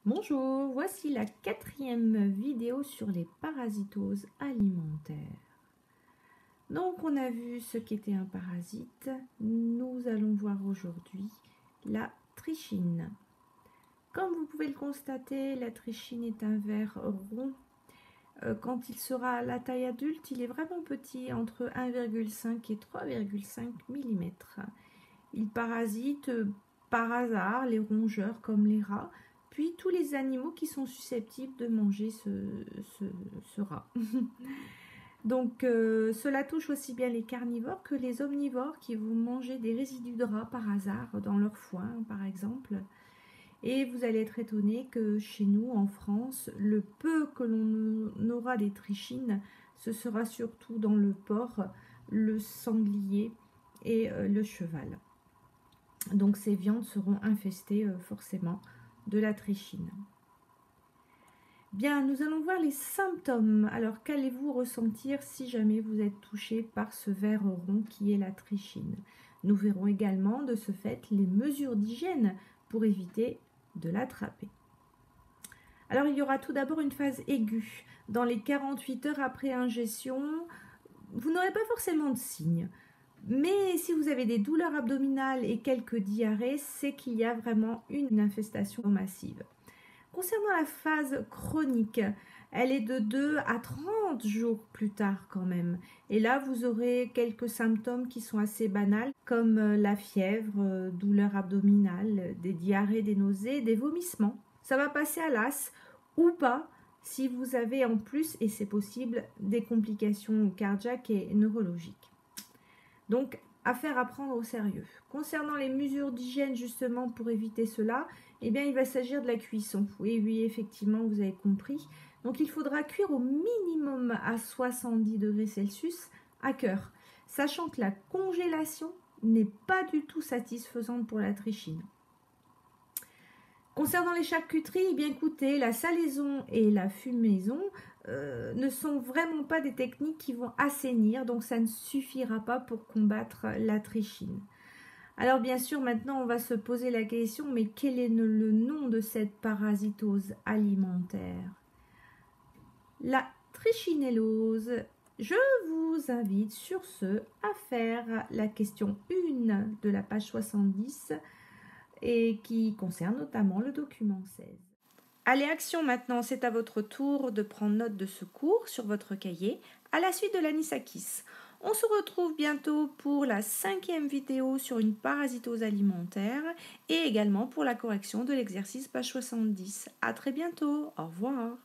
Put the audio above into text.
Bonjour, voici la 4e vidéo sur les parasitoses alimentaires. Donc on a vu ce qu'était un parasite, nous allons voir aujourd'hui la trichine. Comme vous pouvez le constater, la trichine est un ver rond. Quand il sera à la taille adulte, il est vraiment petit, entre 1,5 et 3,5 mm. Il parasite par hasard les rongeurs comme les rats, puis tous les animaux qui sont susceptibles de manger ce rat. Donc cela touche aussi bien les carnivores que les omnivores qui vont manger des résidus de rats par hasard dans leur foin par exemple. Et vous allez être étonné que chez nous en France, le peu que l'on aura des trichines, ce sera surtout dans le porc, le sanglier et le cheval. Donc ces viandes seront infestées forcément de la trichine. Bien, nous allons voir les symptômes. Alors, qu'allez-vous ressentir si jamais vous êtes touché par ce ver rond qui est la trichine? Nous verrons également de ce fait les mesures d'hygiène pour éviter de l'attraper. Alors, il y aura tout d'abord une phase aiguë. Dans les 48 heures après ingestion, vous n'aurez pas forcément de signes. Mais si vous avez des douleurs abdominales et quelques diarrhées, c'est qu'il y a vraiment une infestation massive. Concernant la phase chronique, elle est de 2 à 30 jours plus tard quand même. Et là, vous aurez quelques symptômes qui sont assez banals, comme la fièvre, douleurs abdominales, des diarrhées, des nausées, des vomissements. Ça va passer à l'as ou pas si vous avez en plus, et c'est possible, des complications cardiaques et neurologiques. Donc, affaire à prendre au sérieux. Concernant les mesures d'hygiène, justement, pour éviter cela, eh bien, il va s'agir de la cuisson. Oui, effectivement, vous avez compris. Donc, il faudra cuire au minimum à 70 degrés Celsius à cœur, sachant que la congélation n'est pas du tout satisfaisante pour la trichine. Concernant les charcuteries, eh bien, écoutez, la salaison et la fumaison ne sont vraiment pas des techniques qui vont assainir, donc ça ne suffira pas pour combattre la trichine. Alors bien sûr, maintenant on va se poser la question, mais quel est le nom de cette parasitose alimentaire? La trichinellose. Je vous invite sur ce à faire la question 1 de la page 70 et qui concerne notamment le document 16. Allez, action maintenant, c'est à votre tour de prendre note de ce cours sur votre cahier à la suite de l'anisakis. On se retrouve bientôt pour la 5e vidéo sur une parasitose alimentaire et également pour la correction de l'exercice page 70. À très bientôt, au revoir.